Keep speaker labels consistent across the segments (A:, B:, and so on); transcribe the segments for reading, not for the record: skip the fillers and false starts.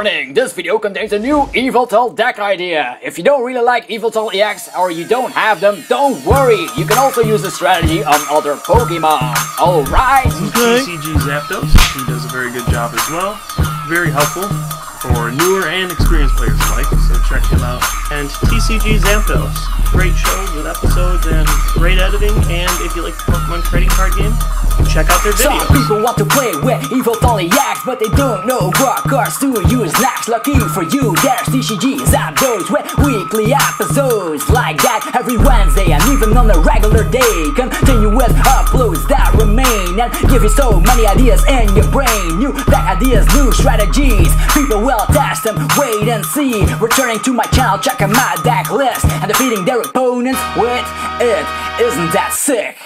A: Warning! This video contains a new Yveltal deck idea. If you don't really like Yveltal EX or you don't have them, don't worry. You can also use the strategy on other Pokemon. Alright?
B: TCG Zapdos, he does a very good job as well. Very helpful for newer and experienced players alike, so check him out. And TCG Zapdos, great shows with episodes and great editing, and if you like the Pokemon trading card game, check out their videos.
A: Some people want to play with Yveltal EX, but they don't know what cards to use next. Lucky for you, there's TCG Zapdos with weekly episodes like that every Wednesday and even on a regular day. Continuous uploads that remain and give you so many ideas in your brain. New deck ideas, new strategies. People will test them, wait and see. Returning to my channel, checking my deck list and defeating their opponents with it. Isn't that sick?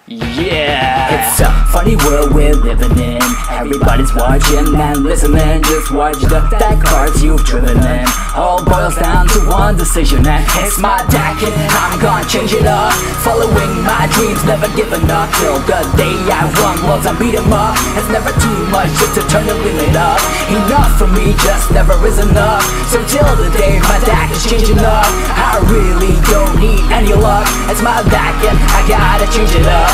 A: Yeah! It's a funny world we're living in. Everybody's watching and listening. Just watch the deck cards you've driven in. All boils down to one decision, and it's my deck and I'm gonna change it up. Following my dreams, never giving up till the day I won loads and beat 'em up. It's never too much just to turn the limit up. Enough for me just never is enough. So till the day my deck is changing up, I really don't need any luck. It's my deck and I gotta change it up.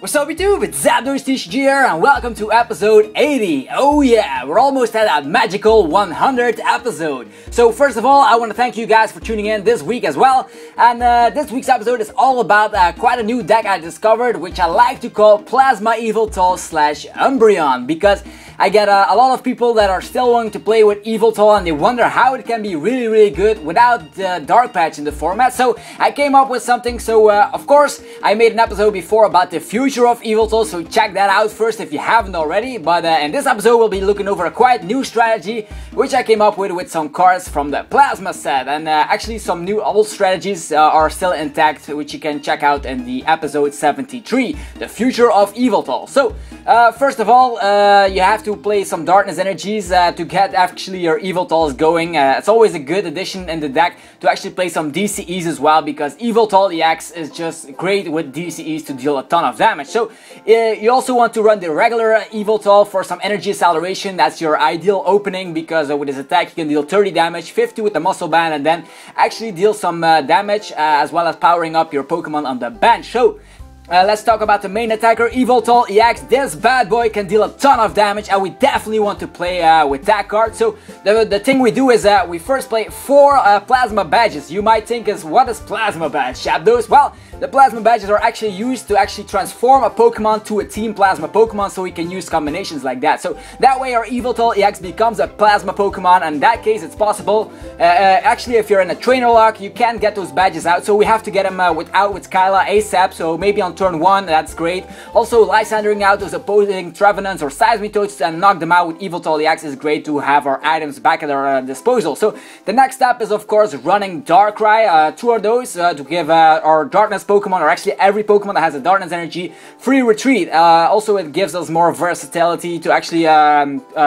A: What's up YouTube, it's Zapdos TCG here and welcome to episode 80. Oh yeah, we're almost at that magical 100th episode. So first of all, I want to thank you guys for tuning in this week as well. And this week's episode is all about quite a new deck I discovered, which I like to call Plasama Yveltal / Umbreon, because I get a lot of people that are still wanting to play with Yveltal and they wonder how it can be really good without the dark patch in the format. So I came up with something. So of course I made an episode before about the future of Yveltal, so check that out first if you haven't already. But in this episode we'll be looking over a quite new strategy which I came up with some cards from the Plasma set, and actually some new old strategies are still intact, which you can check out in the episode 73, the future of Yveltal. So first of all, you have to play some darkness energies to get actually your Yveltals going. It's always a good addition in the deck to actually play some DCEs as well, because Yveltal EX is just great with DCEs to deal a ton of damage. So you also want to run the regular Yveltal for some energy acceleration. That's your ideal opening, because with his attack you can deal 30 damage, 50 with the muscle band, and then actually deal some damage as well as powering up your Pokemon on the bench. So let's talk about the main attacker, Yveltal EX. This bad boy can deal a ton of damage and we definitely want to play with that card. So the thing we do is we first play 4 Plasma Badges. You might think what is Plasma Badge, Zapdos? Well, the Plasma Badges are actually used to actually transform a Pokemon to a Team Plasma Pokemon, so we can use combinations like that. So that way our Yveltal EX becomes a Plasma Pokemon, and in that case it's possible. Actually, if you're in a trainer lock, you can get those badges out, so we have to get them with Kyla ASAP, so maybe on turn 1, that's great. Also, Lysandering out those opposing Trevenants or Seismitoads and knock them out with Yveltal EX is great to have our items back at our disposal. So the next step is of course running Darkrai, 2 of those to give our Darkness Pokemon, or actually every Pokemon that has a Darkness energy, free retreat. Also it gives us more versatility to actually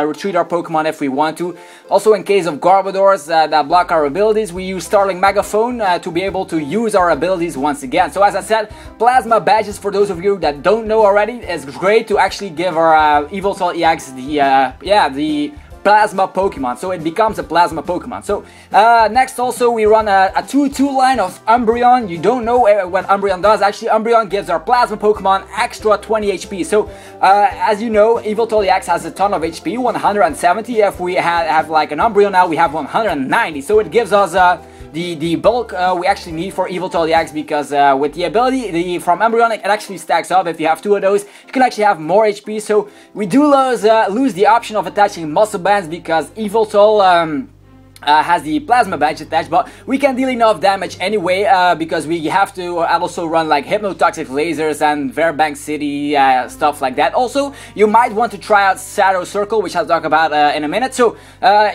A: retreat our Pokemon if we want to. Also, in case of Garbodors that block our abilities, we use Starling Megaphone to be able to use our abilities once again. So as I said, Plasma Badges, for those of you that don't know already, is great to actually give our Yveltal EX the Plasma Pokemon, so it becomes a Plasma Pokemon. So next also we run a 2-2 line of Umbreon. You don't know what Umbreon does. Actually, Umbreon gives our Plasma Pokemon extra 20 HP. So as you know, Yveltal EX has a ton of HP, 170. If we have like an Umbreon now, we have 190. So it gives us the bulk we actually need for Yveltal EX, because with the ability from Umbreon, it actually stacks up. If you have 2 of those, you can actually have more HP. So we do lose the option of attaching muscle bands, because Yveltal has the Plasma Badge attached, but we can deal enough damage anyway, because we have to also run like Hypnotoxic Lasers and Verbank City, stuff like that. Also, you might want to try out Shadow Circle, which I'll talk about in a minute. So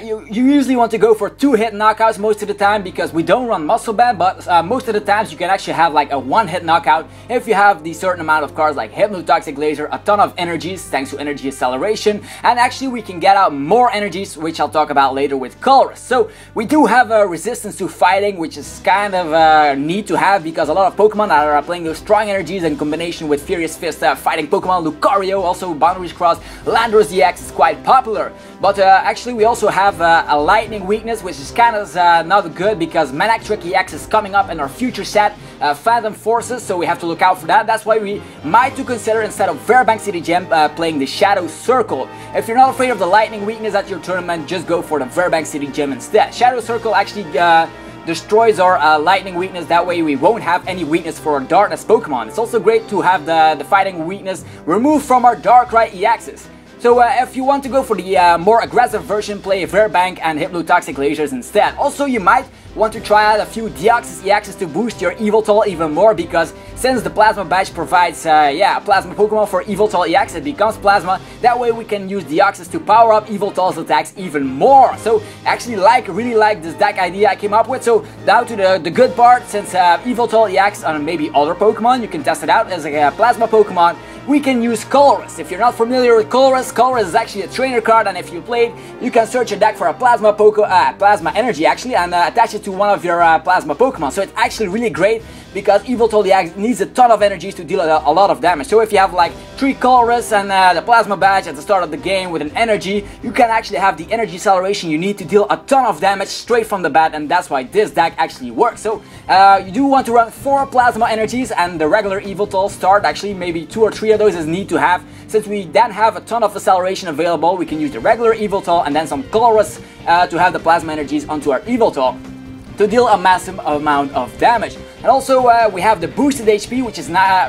A: you usually want to go for 2-hit knockouts most of the time, because we don't run Muscle Band, but most of the times you can actually have like a 1-hit knockout if you have the certain amount of cards like Hypnotoxic Laser, a ton of energies thanks to energy acceleration, and actually we can get out more energies, which I'll talk about later with Colress. So So we do have a resistance to fighting, which is kind of neat to have because a lot of Pokemon are playing those strong energies in combination with Furious Fist fighting Pokemon. Lucario, also Boundaries Cross, Landorus EX is quite popular. But actually we also have a lightning weakness, which is kind of not good because Manectric EX is coming up in our future set, Phantom Forces, so we have to look out for that. That's why we might to consider, instead of Fairbank City Gym, playing the Shadow Circle. If you're not afraid of the lightning weakness at your tournament, just go for the Fairbank City Gym instead. Shadow Circle actually destroys our lightning weakness, that way we won't have any weakness for our darkness Pokemon. It's also great to have the fighting weakness removed from our Darkrai EXs. So if you want to go for the more aggressive version, play Fairbank and Hypnotoxic Lasers instead. Also, you might want to try out a few Deoxys EXs to boost your Yveltal even more, because since the Plasma Badge provides a Plasma Pokemon for Yveltal EX, it becomes Plasma. That way we can use Deoxys to power up Yveltal's attacks even more. So actually really like this deck idea I came up with. So now to the good part, since Yveltal EX on maybe other Pokemon, you can test it out as a Plasma Pokemon. We can use Colress. If you're not familiar with Colress, Colress is actually a trainer card, and if you played, you can search a deck for a Plasma Plasma Energy actually, and attach it to one of your Plasma Pokemon. So it's actually really great because Yveltal EX needs a ton of energies to deal a lot of damage. So if you have like 3 Colress and the Plasma Badge at the start of the game with an energy, you can actually have the energy acceleration you need to deal a ton of damage straight from the bat, and that's why this deck actually works. So you do want to run 4 Plasma Energies, and the regular Yveltal start, actually maybe 2 or 3 of those is need to have. Since we then have a ton of acceleration available, we can use the regular Yveltal and then some Colress to have the Plasma Energies onto our Yveltal to deal a massive amount of damage. And also we have the boosted HP, which is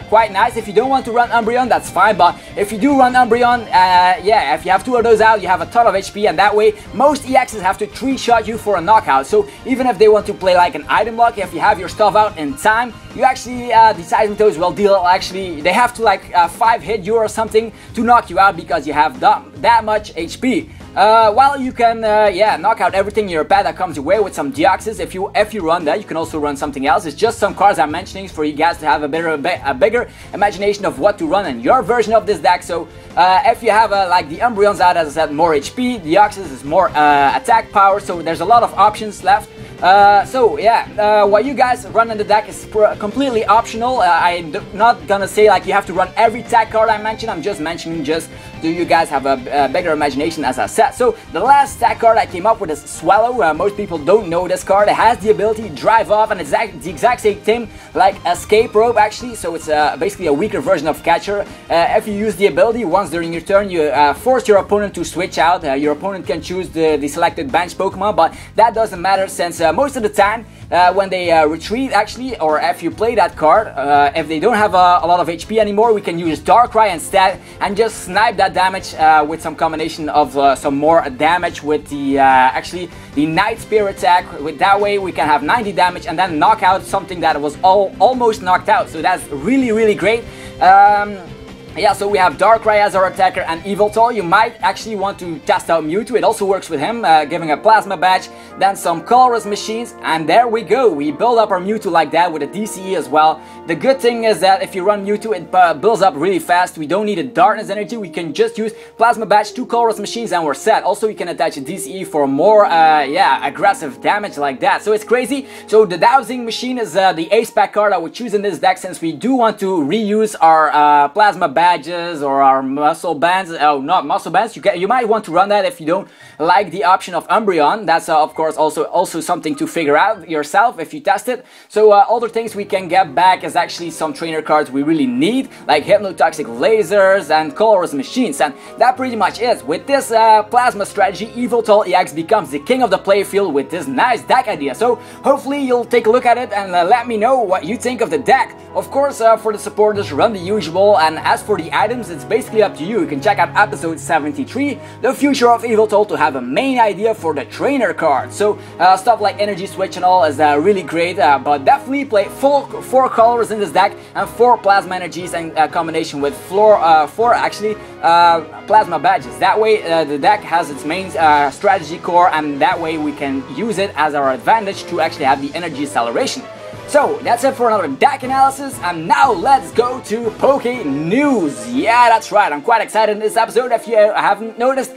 A: quite nice. If you don't want to run Umbreon, that's fine, but if you do run Umbreon, if you have 2 of those out, you have a ton of HP, and that way most EXs have to 3-shot you for a knockout. So even if they want to play like an item block, if you have your stuff out in time, you actually, the Seismitoads will deal, actually, they have to like 5-hit you or something to knock you out because you have that much HP. While you can knock out everything in your pad that comes your way with some Deoxys. If you run that, you can also run something else. It's just some cards I'm mentioning for you guys to have a bigger imagination of what to run in your version of this deck. So if you have like the Umbreons out, as I said, more HP, Deoxys is more attack power, so there's a lot of options left. What you guys run in the deck is completely optional. I'm not gonna say like you have to run every tag card I mentioned. I'm just mentioning do you guys have a bigger imagination, as I said. So the last tag card I came up with is Swellow. Most people don't know this card. It has the ability to drive off, and it's the exact same thing like Escape Rope actually. So it's basically a weaker version of Catcher. If you use the ability once during your turn, you force your opponent to switch out. Your opponent can choose the selected bench Pokemon, but that doesn't matter since most of the time when they retreat actually, or if you play that card, if they don't have a lot of HP anymore, we can use Darkrai instead and just snipe that damage with some combination of some more damage with the actually the Night Spear attack. With that way we can have 90 damage and then knock out something that was almost knocked out. So that's really great. So we have Darkrai as our attacker and Yveltal. You might actually want to test out Mewtwo. It also works with him, giving a Plasma Badge, then some Colress Machines, and there we go. We build up our Mewtwo like that with a DCE as well. The good thing is that if you run Mewtwo, it builds up really fast. We don't need a Darkness Energy. We can just use Plasma Badge, 2 Colress Machines, and we're set. Also, you can attach a DCE for more, aggressive damage like that. So it's crazy. So the Dowsing Machine is the Ace Pack card I would choose in this deck, since we do want to reuse our Plasma Badges or our muscle bands. Not muscle bands. You might want to run that if you don't like the option of Umbreon. That's of course also something to figure out yourself if you test it. So other things we can get back is actually some trainer cards we really need, like Hypnotoxic Lasers and Colress Machines, and that pretty much is. With this Plasma strategy, Yveltal EX becomes the king of the playfield with this nice deck idea. So hopefully you'll take a look at it and let me know what you think of the deck. Of course, for the supporters, run the usual, and as for the items, it's basically up to you. You can check out episode 73, the future of Yveltal, to have a main idea for the trainer card. So stuff like Energy Switch and all is really great, but definitely play 4 colors in this deck and 4 Plasma Energies in combination with 4 Plasma Badges. That way the deck has its main strategy core, and that way we can use it as our advantage to actually have the energy acceleration. So that's it for another deck analysis, and now let's go to Poke News. Yeah, that's right, I'm quite excited in this episode. If you haven't noticed,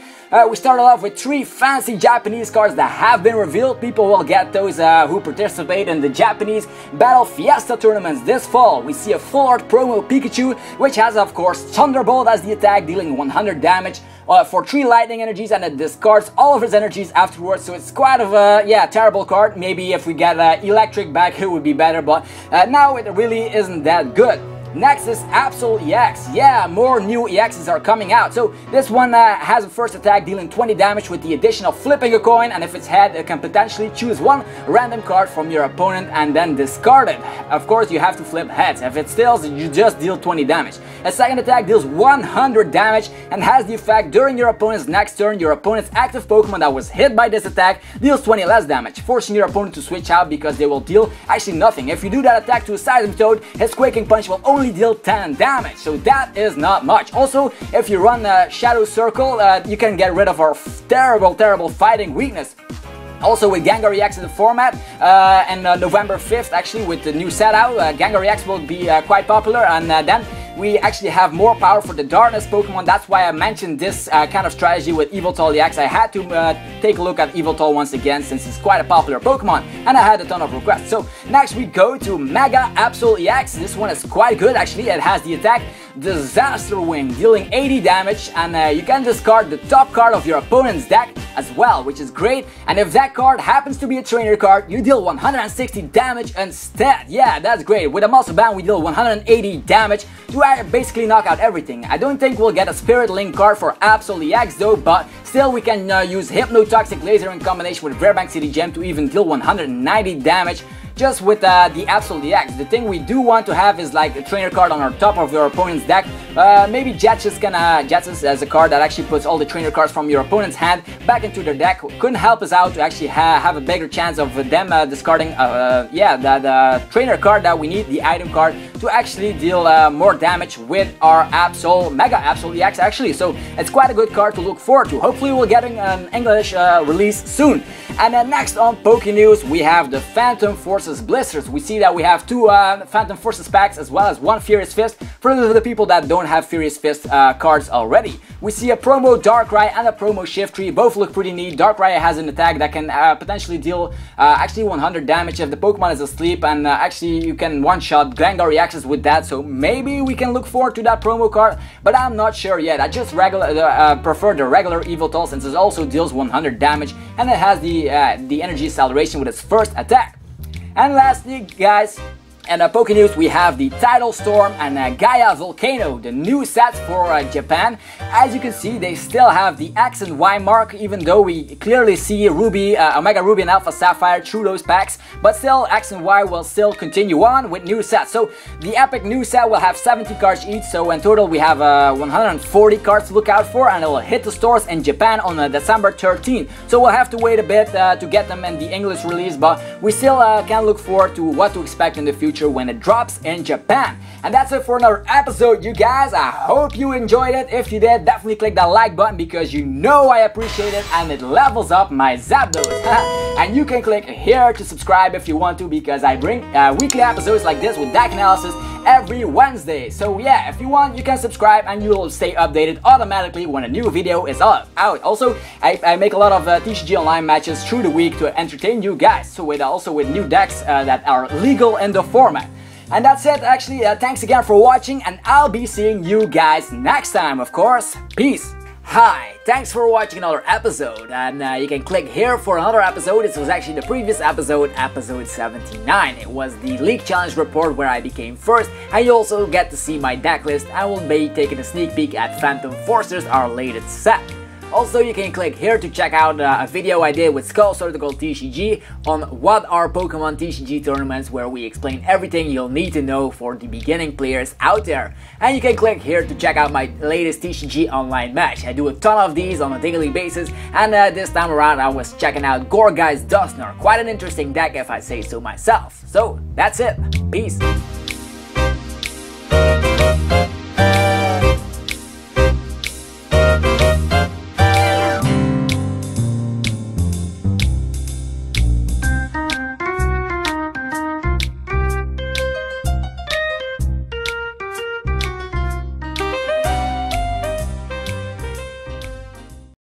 A: we started off with 3 fancy Japanese cards that have been revealed. People will get those who participate in the Japanese Battle Fiesta tournaments this fall. We see a full art promo Pikachu, which has of course Thunderbolt as the attack, dealing 100 damage for 3 lightning energies, and it discards all of his energies afterwards. So it's quite of a terrible card. Maybe if we get electric back it would be better, but now it really isn't that good. Next is Yveltal EX. Yeah, more new EXs are coming out. So this one has a first attack dealing 20 damage with the addition of flipping a coin, and if it's head, it can potentially choose 1 random card from your opponent and then discard it. Of course, you have to flip heads. If it's tails, you just deal 20 damage. A second attack deals 100 damage and has the effect during your opponent's next turn. Your opponent's active Pokemon that was hit by this attack deals 20 less damage, forcing your opponent to switch out because they will deal actually nothing. If you do that attack to a Seismitoad, his Quaking Punch will only deal 10 damage, so that is not much. Also, if you run Shadow Circle, you can get rid of our terrible fighting weakness. Also with Gengar EX in the format, and November 5th actually with the new set out, Gengar EX will be quite popular, and then we actually have more power for the Darkness Pokemon. That's why I mentioned this kind of strategy with Yveltal EX. I had to take a look at Yveltal once again since it's quite a popular Pokemon and I had a ton of requests. So next we go to Mega Yveltal EX. This one is quite good actually. It has the attack Disaster Wing, dealing 80 damage, and you can discard the top card of your opponent's deck as well, which is great. And if that card happens to be a trainer card, you deal 160 damage instead. Yeah, that's great. With a Muscle Band we deal 180 damage to basically knock out everything. I don't think we'll get a Spirit Link card for Yveltal EX though, but still we can use Hypnotoxic Laser in combination with Fairbank City Gem to even deal 190 damage just with the Yveltal EX. The thing we do want to have is like a trainer card on our top of your opponent's deck. Maybe Jetsis as a card that actually puts all the trainer cards from your opponent's hand back into their deck. Couldn't help us out to actually have a bigger chance of them discarding the trainer card that we need, the item card, to actually deal more damage with our Mega Yveltal EX actually. So it's quite a good card to look forward to. Hopefully we're getting an English release soon. And then next on Poke News we have the Phantom Forces Blisters. We see that we have 2 Phantom Forces packs as well as 1 Furious Fist for the people that don't have Furious Fist cards already. We see a promo Darkrai and a promo Shiftry. Both look pretty neat. Darkrai has an attack that can potentially deal actually 100 damage if the Pokemon is asleep, and actually you can one-shot Gengar EXs with that, so maybe we can look forward to that promo card, but I'm not sure yet. I just prefer the regular Yveltal since it also deals 100 damage and it has the energy acceleration with its first attack. And lastly, guys, in Poke News we have the Tidal Storm and Gaia Volcano, the new sets for Japan. As you can see, they still have the X and Y mark, even though we clearly see Ruby, Omega Ruby and Alpha Sapphire through those packs, but still X and Y will still continue on with new sets. So the epic new set will have 70 cards each, so in total we have 140 cards to look out for, and it will hit the stores in Japan on December 13th. So we'll have to wait a bit to get them in the English release, but we still can look forward to what to expect in the future when it drops in Japan. And that's it for another episode, you guys. I hope you enjoyed it. If you did, definitely click that like button because you know I appreciate it and it levels up my Zapdos. And you can click here to subscribe if you want to, because I bring weekly episodes like this with deck analysis every Wednesday. So yeah, if you want, you can subscribe and you'll stay updated automatically when a new video is out. Also, I make a lot of TCG Online matches through the week to entertain you guys, so also with new decks that are legal in the format. And that's it actually. Thanks again for watching, and I'll be seeing you guys next time, of course. Peace. Hi, thanks for watching another episode, and you can click here for another episode. This was actually the previous episode, episode 79. It was the League Challenge report where I became first, and you also get to see my deck list. I will be taking a sneak peek at Phantom Forces, our latest set. Also, you can click here to check out a video I did with Skull Surgical TCG on what are Pokemon TCG tournaments, where we explain everything you'll need to know for the beginning players out there. And you can click here to check out my latest TCG Online match. I do a ton of these on a daily basis, and this time around I was checking out Gorgai's Dusknoir. Quite an interesting deck if I say so myself. So, that's it. Peace.